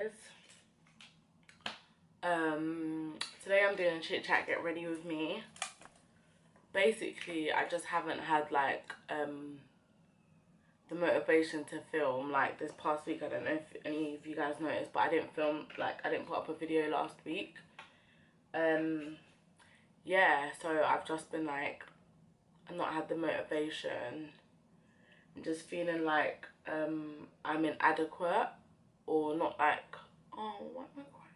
guys. Today I'm doing a chit chat get ready with me. Basically I just haven't had like the motivation to film like this past week. I don't know if any of you guys noticed, but I didn't film, like I didn't put up a video last week. Yeah, so I've just been like, I've not had the motivation. I'm just feeling like I'm inadequate, or not like, oh, why am I crying?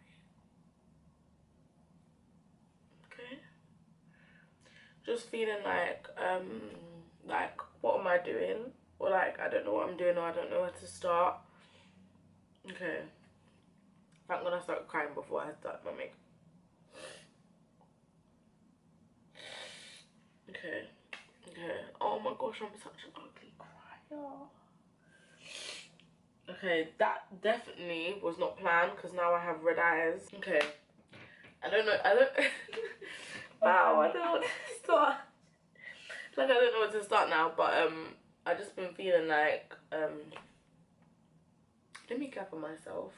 Okay. Just feeling like what am I doing? Or like I don't know what I'm doing, or I don't know where to start. Okay. I'm gonna start crying before I start my makeup. Okay. Okay. Oh my gosh, I'm such an ugly crier. Okay, that definitely was not planned because now I have red eyes. Okay. I don't know. Wow, I don't know what to start. Like I don't know where to start now, but I just been feeling like let me gather myself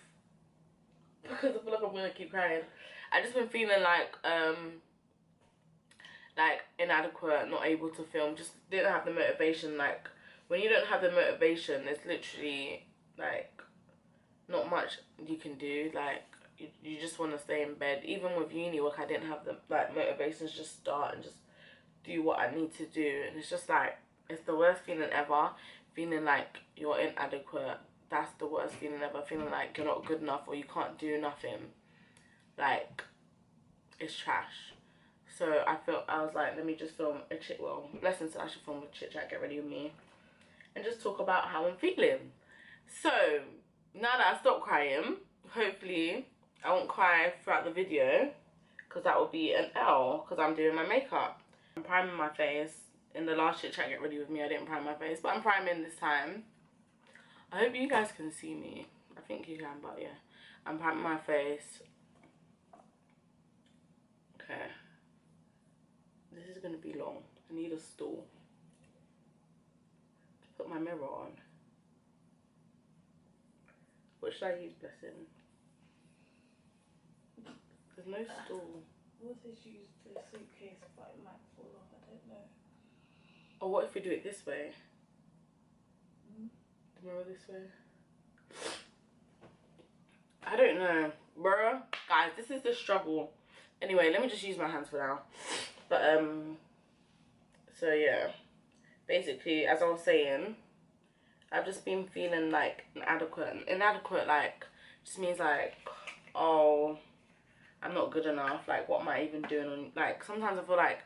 because I feel like I'm gonna keep crying. I just been feeling like inadequate, not able to film, just didn't have the motivation. Like when you don't have the motivation, it's literally like not much you can do. Like you just want to stay in bed. Even with uni work, I didn't have the like motivation to just start and just do what I need to do, and it's just like, it's the worst feeling ever. Feeling like you're inadequate, that's the worst feeling ever. Feeling like you're not good enough or you can't do nothing, like it's trash. So I was like, let me just film a chit, well, Blessing said I should film a chit chat get ready with me and just talk about how I'm feeling. So now that I stopped crying, hopefully I won't cry throughout the video, because that will be an L, because I'm doing my makeup. I'm priming my face. In the last chit chat get ready with me, I didn't prime my face, but I'm priming this time. I hope you guys can see me. I think you can, but yeah. I'm priming my face. Okay. This is gonna be long. I need a stool to put my mirror on. What should I use, Blessing? There's no stool. What is use the suitcase, but it might fall off, I don't know. Or what if we do it this way? Mm. The mirror this way? I don't know. Bruh, guys, this is the struggle. Anyway, let me just use my hands for now. But, so yeah. Basically, as I was saying, I've just been feeling like inadequate. Inadequate, like, just means like, oh, I'm not good enough. Like, what am I even doing? Like, sometimes I feel like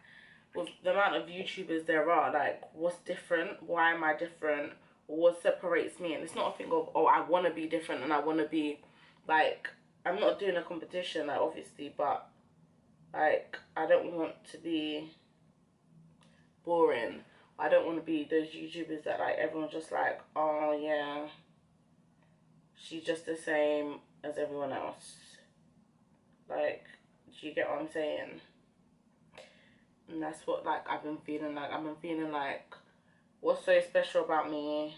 with the amount of YouTubers there are, like, what's different? Why am I different? What separates me? And it's not a thing of, oh, I want to be different and I want to be, like, I'm not doing a competition, like, obviously, but, like, I don't want to be boring. I don't want to be those YouTubers that, like, everyone's just like, oh, yeah, she's just the same as everyone else. Like, do you get what I'm saying? And that's what, like, I've been feeling like. I've been feeling like, what's so special about me?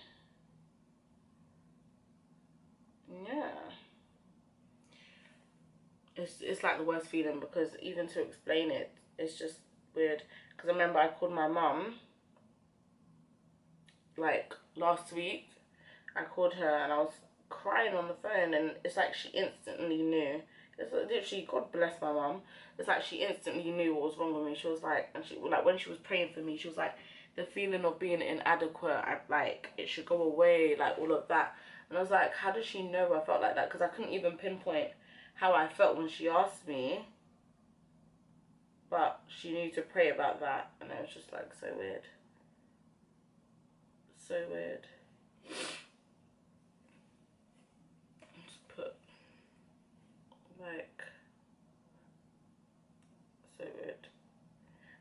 Yeah. It's like the worst feeling, because even to explain it, it's just weird. Because I remember I called my mum, like, last week. I called her and I was crying on the phone, and it's like she instantly knew. It's like, literally, God bless my mum. It's like she instantly knew what was wrong with me. She was like, and she, like, when she was praying for me, she was like, the feeling of being inadequate, like, it should go away, like, all of that. And I was like, how does she know I felt like that? Because I couldn't even pinpoint how I felt when she asked me. But she knew to pray about that. And it was just, like, so weird. So weird. Just put, like, so weird.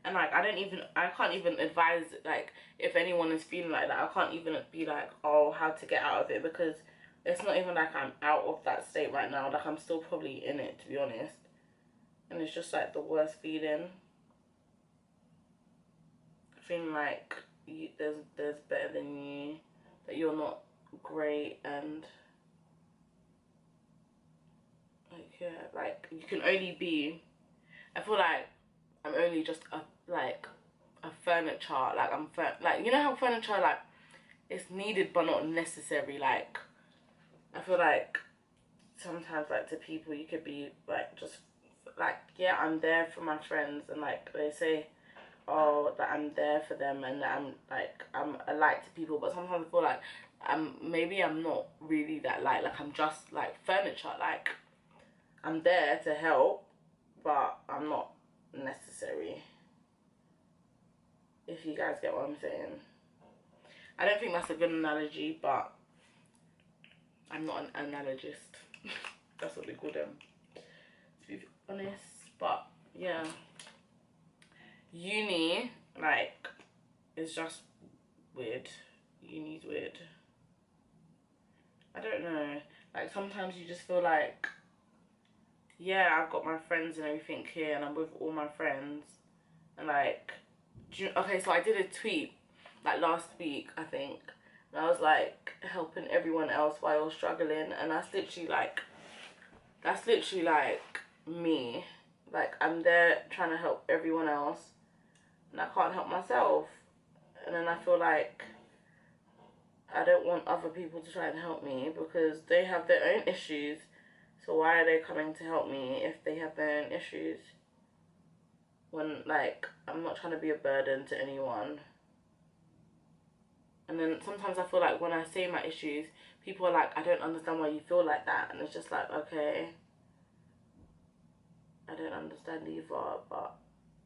And like, I can't even advise, like, if anyone is feeling like that, I can't even be like, oh, how to get out of it, because it's not even like I'm out of that state right now. Like, I'm still probably in it, to be honest. And it's just like the worst feeling. Feeling like there's better than you, that you're not great, and yeah, like, you can only be, I feel like I'm only just a furniture, like, like, you know how furniture, like, it's needed but not necessary. Like, I feel like sometimes, like, to people you could be like, just like, yeah, I'm there for my friends, and like they say, oh, that I'm there for them, and that I'm a light to people, but sometimes I feel like maybe I'm not really that light. Like, I'm just like furniture. Like, I'm there to help, but I'm not necessary, if you guys get what I'm saying. I don't think that's a good analogy, but I'm not an analogist. That's what they call them, to be honest. But yeah, uni, like, is just weird. Uni's weird. I don't know. Like, sometimes you just feel like, yeah, I've got my friends and everything here, and I'm with all my friends, and like, okay, so I did a tweet like last week, I think, and I was like helping everyone else while I was struggling, and that's literally like me. Like, I'm there trying to help everyone else, and I can't help myself, and then I feel like I don't want other people to try and help me because they have their own issues. So why are they coming to help me if they have their own issues? When, like, I'm not trying to be a burden to anyone. And then sometimes I feel like when I say my issues, people are like, I don't understand why you feel like that. And it's just like, okay, I don't understand either, but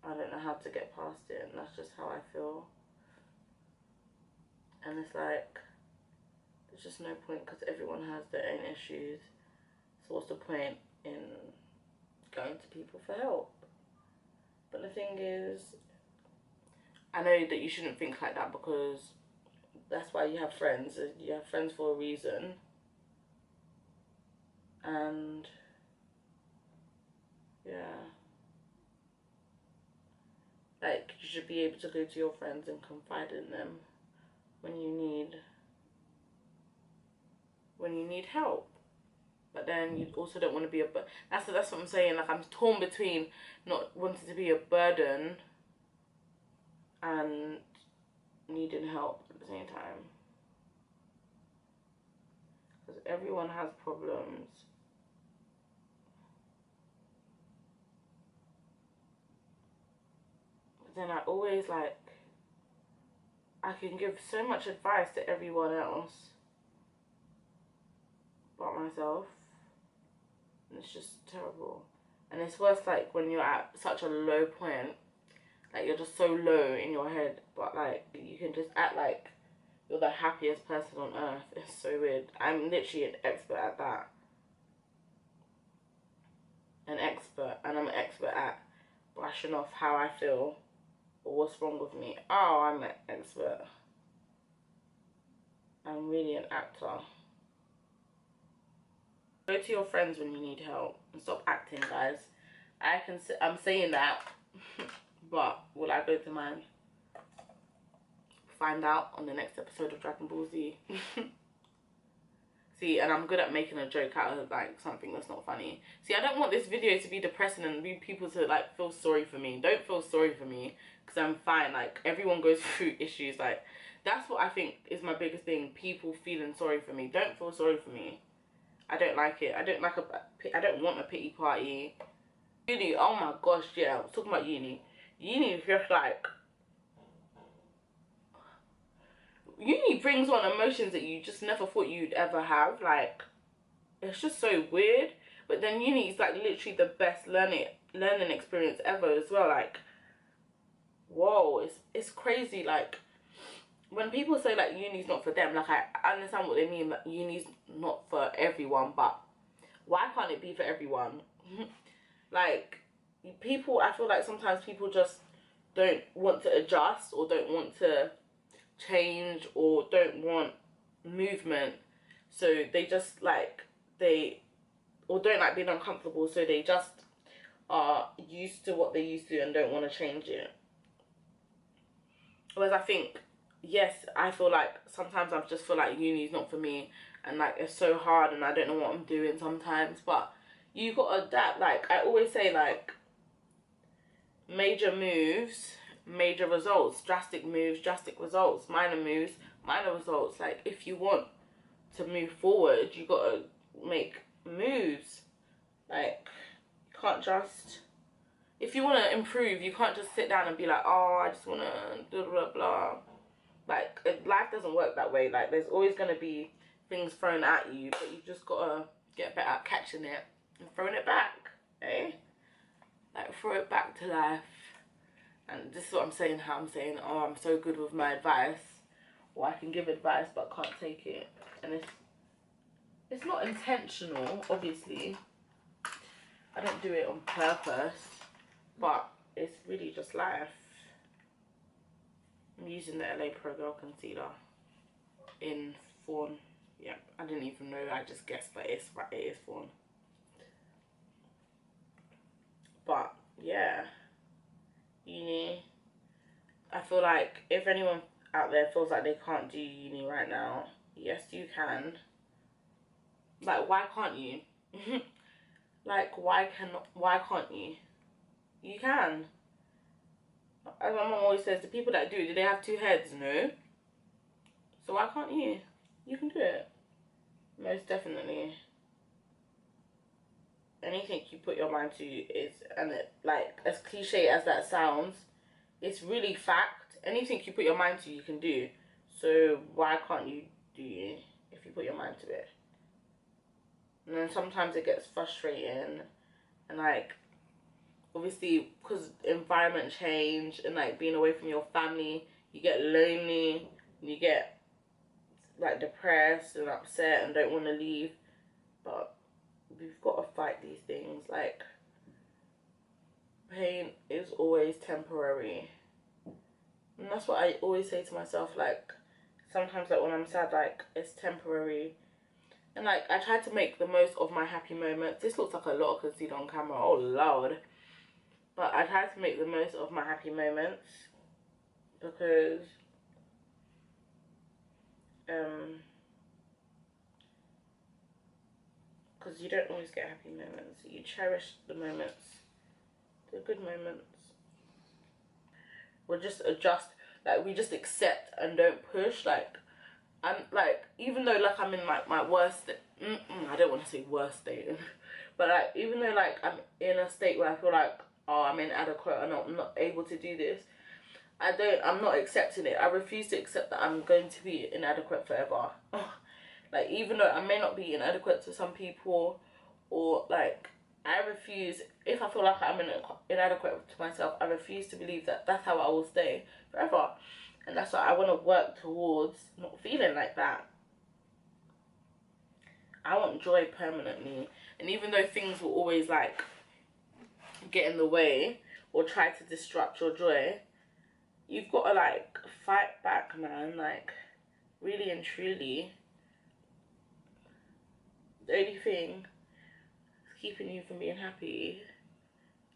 I don't know how to get past it, and that's just how I feel. And it's like, there's just no point because everyone has their own issues. So what's the point in going to people for help? But the thing is, I know that you shouldn't think like that because that's why you have friends. You have friends for a reason. And yeah, like, you should be able to go to your friends and confide in them when you need help. But then you also don't want to be that's what I'm saying. Like, I'm torn between not wanting to be a burden and needing help at the same time, because everyone has problems. But then I always, like, I can give so much advice to everyone else but myself, and it's just terrible. And it's worse, like, when you're at such a low point, like, you're just so low in your head, but like, you can just act like you're the happiest person on earth. It's so weird. I'm literally an expert at that. And I'm an expert at brushing off how I feel or what's wrong with me. Oh, I'm an expert. I'm really an actor. Go to your friends when you need help and stop acting, guys. I'm saying that, but will I go to mine? Find out on the next episode of Dragon Ball Z. See, and I'm good at making a joke out of, like, something that's not funny. See, I don't want this video to be depressing and people to, like, feel sorry for me. Don't feel sorry for me, because I'm fine. Like, everyone goes through issues. Like, that's what I think is my biggest thing. People feeling sorry for me. Don't feel sorry for me. I don't like it. I don't want a pity party. Uni, oh my gosh, yeah, I was talking about uni. Uni is just like, uni brings on emotions that you just never thought you'd ever have. Like, it's just so weird. But then uni is like literally the best learning experience ever as well. Like, whoa, it's crazy. Like, when people say like uni's not for them, like, I understand what they mean, that uni's not for everyone, but why can't it be for everyone? Like, people, I feel like sometimes people just don't want to adjust or don't want to change or don't want movement, so they just like, or don't like being uncomfortable, so they just are used to what they used to and don't want to change it. Whereas I think, yes, I feel like sometimes I just feel like uni is not for me, and like, it's so hard and I don't know what I'm doing sometimes, but you gotta adapt. Like I always say, like major moves, major results, drastic moves, drastic results, minor moves, minor results. Like if you want to move forward, you gotta make moves. Like you can't just, if you want to improve, you can't just sit down and be like, oh, I just want to blah blah blah. Like life doesn't work that way. Like there's always gonna be things thrown at you, but you just gotta get better at catching it and throwing it back, eh? Like throw it back to life. And this is what I'm saying, how I'm saying, oh, I'm so good with my advice, or I can give advice but can't take it. And it's not intentional, obviously. I don't do it on purpose, but it's really just life. I'm using the LA Pro Girl concealer in Fawn. Yeah, I didn't even know, I just guessed, but it is Fawn. But yeah, uni, I feel like if anyone out there feels like they can't do uni right now, yes you can. Like why can't you? Like why can't you? You can. As my mom always says, the people that do they have two heads? No. So why can't you? You can do it. Most definitely. Anything you put your mind to is, and it, like as cliche as that sounds, it's really fact. Anything you put your mind to, you can do. So why can't you do it if you put your mind to it? And then sometimes it gets frustrating, and like obviously because environment change and like being away from your family, you get lonely, and you get like depressed and upset and don't want to leave. But we've got to fight these things. Like pain is always temporary, and that's what I always say to myself. Like sometimes like when I'm sad, like it's temporary. And like I try to make the most of my happy moments. This looks like a lot of concealer on camera, oh lord. But I try to make the most of my happy moments, because you don't always get happy moments. You cherish the moments, the good moments. We'll just adjust, like we just accept and don't push. Like I'm like, even though like I'm in like my worst, I don't want to say worst state, but like even though like I'm in a state where I feel like, oh, I'm inadequate and I'm not able to do this, I'm not accepting it. I refuse to accept that I'm going to be inadequate forever. Like even though I may not be inadequate to some people, or like I refuse, if I feel like I'm inadequate to myself, I refuse to believe that that's how I will stay forever. And that's what I want to work towards, not feeling like that. I want joy permanently. And even though things will always like get in the way or try to disrupt your joy, you've got to like fight back, man. Like really and truly, the only thing keeping you from being happy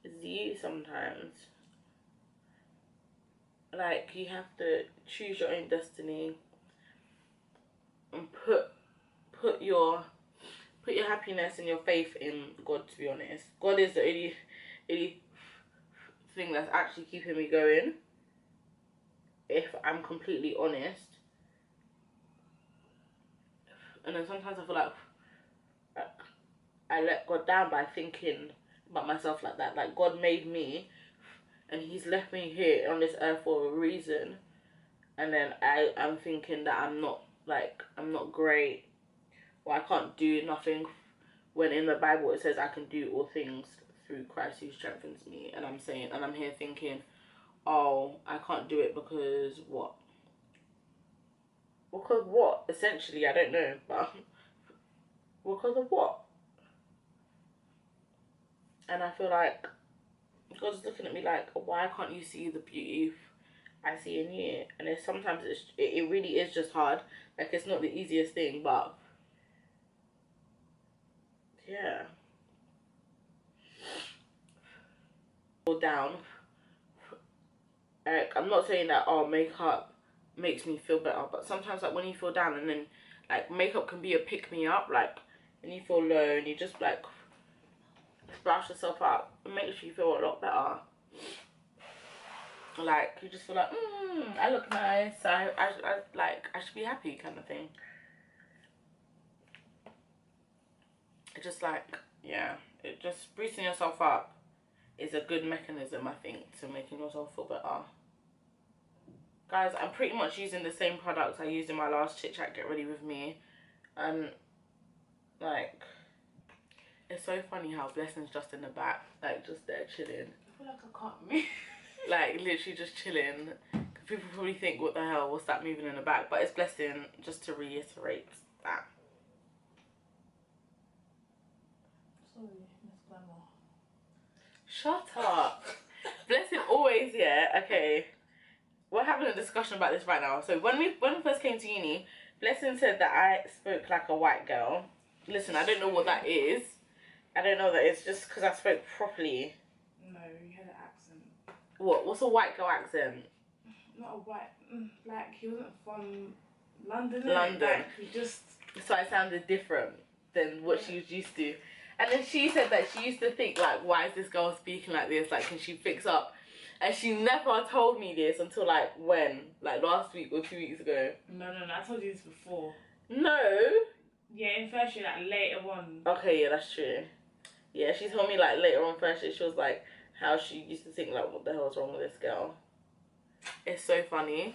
is you sometimes. Like you have to choose your own destiny and put your happiness and your faith in God. To be honest, God is the only thing that's actually keeping me going, if I'm completely honest. And then sometimes I feel like I let God down by thinking about myself like that. Like God made me and he's left me here on this earth for a reason, and then I'm thinking that I'm not great, or I can't do nothing, when in the Bible it says I can do all things through Christ who strengthens me. And I'm here thinking, oh, I can't do it because what? Because what? Essentially, I don't know, but because of what? And I feel like God's looking at me like, why can't you see the beauty I see in you? And sometimes it really is just hard. Like it's not the easiest thing, but yeah. Go down. Like I'm not saying that makeup makes me feel better, but sometimes like when you feel down, and then like makeup can be a pick me up, like when you feel low and you just like spruce yourself up. It makes you feel a lot better. Like, you just feel like, I look nice. I should be happy kind of thing. It just like, yeah, it just boosting yourself up is a good mechanism, I think, to making yourself feel better. Guys, I'm pretty much using the same products I used in my last Chit Chat Get Ready With Me. And, like, it's so funny how Blessing's just in the back, like, just there chilling. I feel like I can't move. Like, literally just chilling. People probably think, what the hell, what's that moving in the back? But it's Blessing, just to reiterate that. Sorry, Miss Glamour. Shut up. Blessing always, yeah, okay. We're having a discussion about this right now. So when we first came to uni, Blessing said that I spoke like a white girl. Listen, I don't know what that is. I don't know that it's just because I spoke properly. No, you had an accent. What? What's a white girl accent? Not a white, like he wasn't from London. London. Like, he just... So I sounded different than what she was used to. And then she said that she used to think, like, why is this girl speaking like this? Like, can she fix up? And she never told me this until, like, when? Like, last week or 2 weeks ago. No, I told you this before. No. Yeah, in first year, like, later on. Okay, yeah, that's true. Yeah, she told me, like, later on first year, she was like, how she used to think, like, what the hell's wrong with this girl? It's so funny.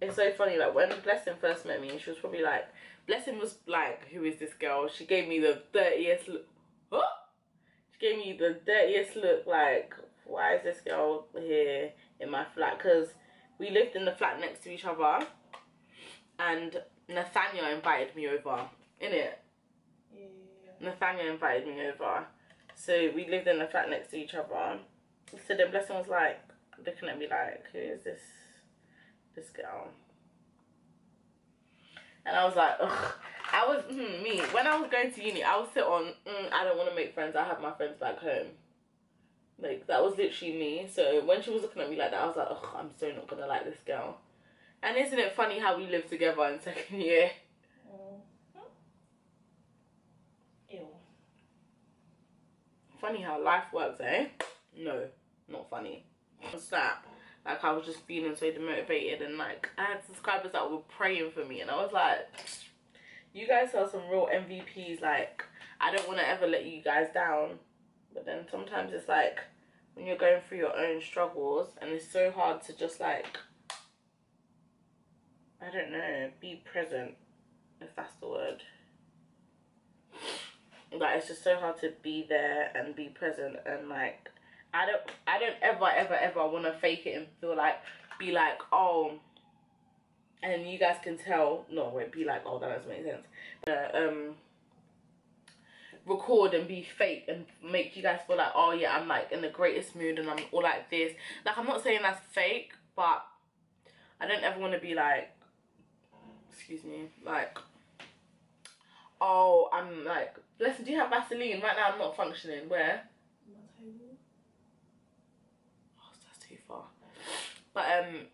It's so funny, like, when Blessing first met me, she was probably like, Blessing was like, who is this girl? She gave me the dirtiest look. Huh? She gave me the dirtiest look, like, why is this girl here in my flat? Because we lived in the flat next to each other, and Nathaniel invited me over, innit? Yeah. Nathaniel invited me over, so we lived in the flat next to each other. So then Blessing was like, looking at me like, who is this girl? And I was like, ugh. I was, me. When I was going to uni, I would sit on, I don't want to make friends. I have my friends back home. Like, that was literally me. So when she was looking at me like that, I was like, ugh, I'm so not going to like this girl. And isn't it funny how we lived together in second year? Ew. Funny how life works, eh? No, not funny. Snap. Like, I was just feeling so demotivated, and like, I had subscribers that were praying for me, and I was like, you guys are some real MVPs. Like, I don't want to ever let you guys down. But then sometimes it's like, when you're going through your own struggles, and it's so hard to just like, I don't know, be present, if that's the word. Like, it's just so hard to be there and be present, and like, I don't ever want to fake it and feel like, be like, oh, and you guys can tell, no, wait, be like, oh, that doesn't make sense. Record and be fake and make you guys feel like, oh yeah, I'm like in the greatest mood and I'm all like this. Like, I'm not saying that's fake, but I don't ever want to be like, excuse me, like, oh, I'm like, listen, do you have Vaseline? Right now I'm not functioning. Where? Too far. But I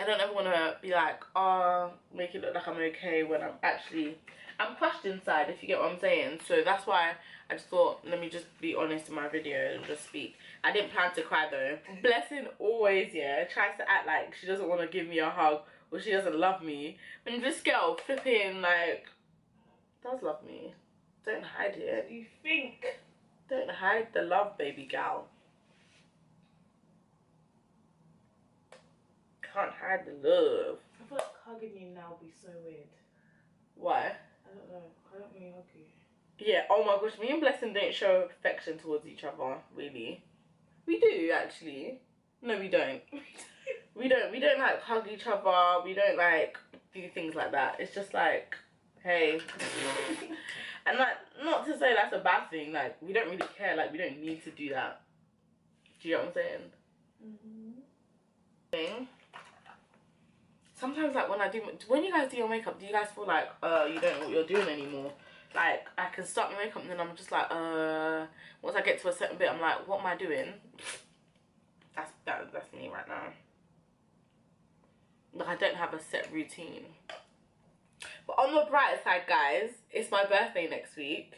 don't ever want to be like, oh, make it look like I'm okay when I'm crushed inside, if you get what I'm saying. So that's why I just thought, let me just be honest in my video and just speak. I didn't plan to cry though. Blessing always, yeah, tries to act like she doesn't want to give me a hug or she doesn't love me. When this girl flipping like does love me. Don't hide it. You think? Don't hide the love, baby gal. Can't hide the love. I feel like hugging you now would be so weird. Why? I don't know. I don't really hug you. Yeah, oh my gosh, me and Blessing don't show affection towards each other, really. We do, actually. No, we don't. We don't like hug each other. We don't like do things like that. It's just like, hey. And like, not to say that's a bad thing. Like, we don't really care. Like, we don't need to do that. Do you know what I'm saying? Mm-hmm. Sometimes, like, when you guys do your makeup, do you guys feel like you don't know what you're doing anymore? Like, I can start my makeup and then I'm just like, once I get to a certain bit, I'm like, what am I doing? That's me right now. Like, I don't have a set routine. But on the brighter side, guys, it's my birthday next week.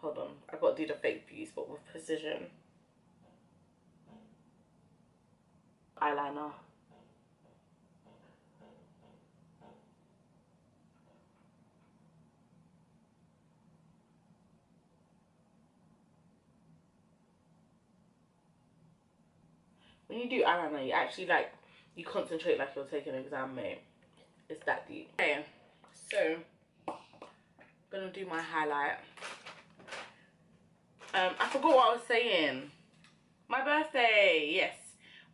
hold on, I got to do the fake views but with precision. Eyeliner. When you do eyeliner, you actually like, you concentrate like you're taking an exam, mate. It's that deep. Okay, so I'm gonna do my highlight. I forgot what I was saying. My birthday, yes.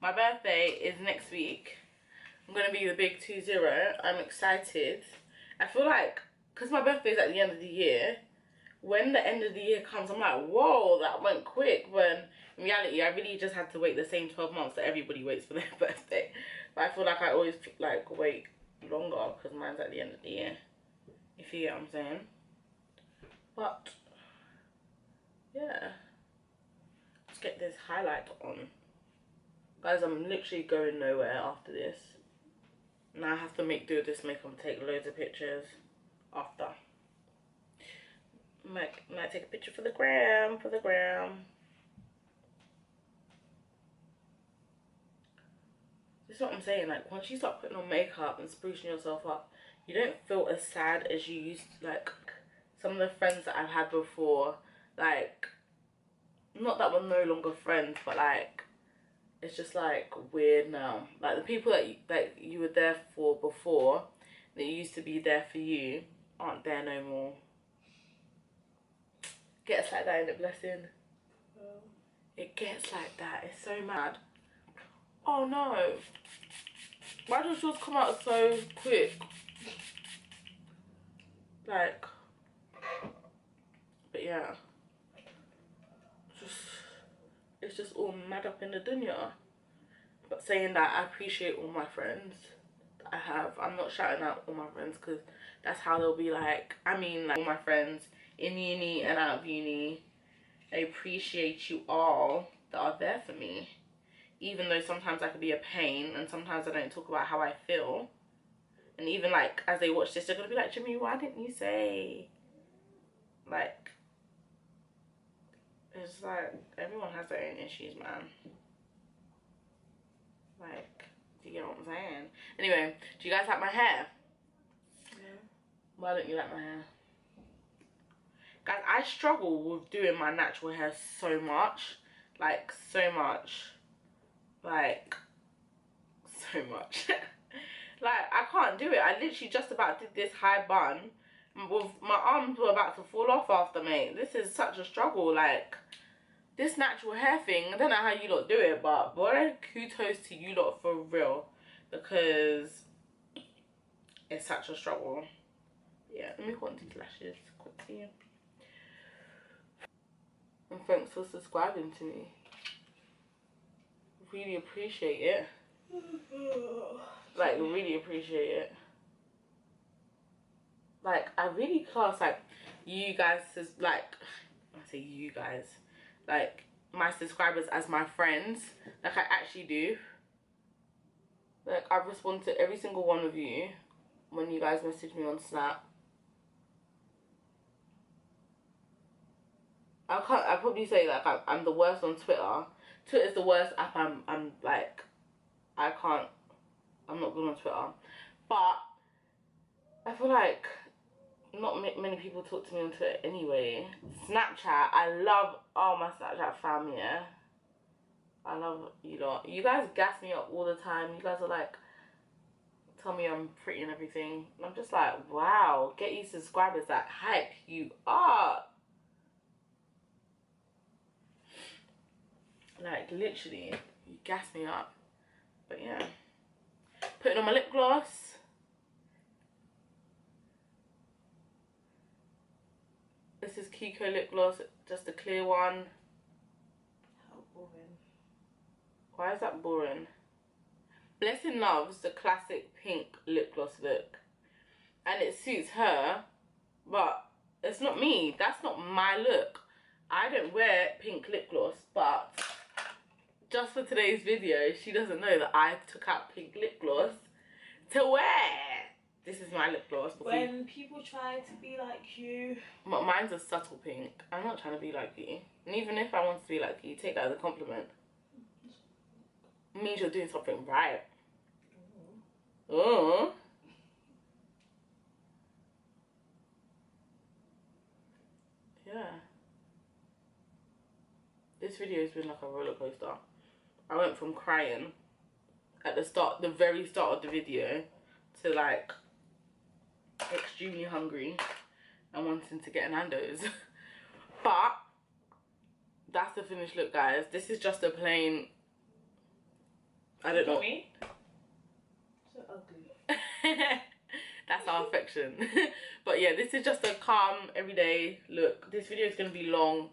My birthday is next week. I'm gonna be the big 20. I'm excited. I feel like, because my birthday is at the end of the year, when the end of the year comes, I'm like, whoa, that went quick. When in reality, I really just had to wait the same 12 months that everybody waits for their birthday. But I feel like I always like wait longer because mine's at the end of the year. If you get what I'm saying. But yeah, let's get this highlight on. Guys, I'm literally going nowhere after this. Now I have to make do with this makeup and take loads of pictures after. Might take a picture for the gram, This is what I'm saying, like once you start putting on makeup and sprucing yourself up, you don't feel as sad as you used to. Like some of the friends that I've had before, like, not that we're no longer friends, but like it's just like weird now. Like the people that you were there for before, that used to be there for you, aren't there no more. Gets like that, in a blessing. It gets like that. It's so mad. Oh no. Why does yours come out so quick? Like, but yeah. It's just all mad up in the dunya. But saying that, I appreciate all my friends that I have. I'm not shouting out all my friends because that's how they'll be like. I mean, like all my friends in uni and out of uni. I appreciate you all that are there for me. Even though sometimes I could be a pain and sometimes I don't talk about how I feel. And even like as they watch this, they're gonna be like, Jimmy, why didn't you say? Like, it's like everyone has their own issues, man. Like, do you get what I'm saying? Anyway, do you guys like my hair? Yeah. Why don't you like my hair? Guys, I struggle with doing my natural hair so much. Like, so much. Like, so much. Like, I can't do it. I literally just about did this high bun. With my arms were about to fall off after, mate. This is such a struggle. Like, this natural hair thing, I don't know how you lot do it, but boy, kudos to you lot for real. Because it's such a struggle. Yeah, let me go on these lashes quickly. And thanks for subscribing to me. Really appreciate it. Like, really appreciate it. Like, I really class, like, you guys, like, I say you guys, like, my subscribers as my friends. Like, I actually do. Like, I respond to every single one of you when you guys message me on Snap. I'd probably say, like, I'm the worst on Twitter. Twitter's the worst app. I'm like, I'm not good on Twitter. But I feel like not many people talk to me on Twitter anyway. Snapchat, I love all my Snapchat fam, yeah. I love you lot. You guys gas me up all the time. You guys are like, tell me I'm pretty and everything. And I'm just like, wow, get you subscribers that hype you up. Like, literally, you gas me up. But yeah. Putting on my lip gloss. This is Kiko lip gloss, just a clear one. How boring. Why is that boring? Blessing loves the classic pink lip gloss look. And it suits her, but it's not me. That's not my look. I don't wear pink lip gloss, but just for today's video, she doesn't know that I took out pink lip gloss to wear. This is my lip gloss. When people try to be like you. Mine's a subtle pink. I'm not trying to be like you. And even if I want to be like you, take that as a compliment. It means you're doing something right. Oh. Yeah. This video has been like a roller coaster. I went from crying at the very start of the video, to like extremely hungry and wanting to get Nando's. But that's the finished look, guys. This is just a plain, I don't know. Me? So ugly. That's our affection. But yeah, this is just a calm everyday look. This video is going to be long,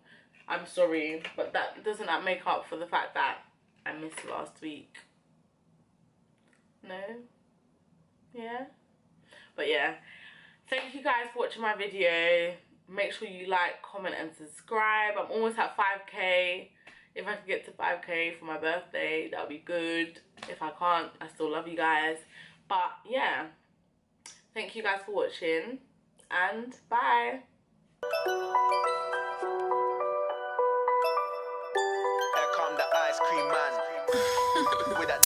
I'm sorry, but that doesn't make up for the fact that I missed last week. No? Yeah? But yeah, thank you guys for watching my video. Make sure you like, comment and subscribe. I'm almost at 5k. If I can get to 5k for my birthday, that'll be good. If I can't, I still love you guys. But yeah, thank you guys for watching, and bye.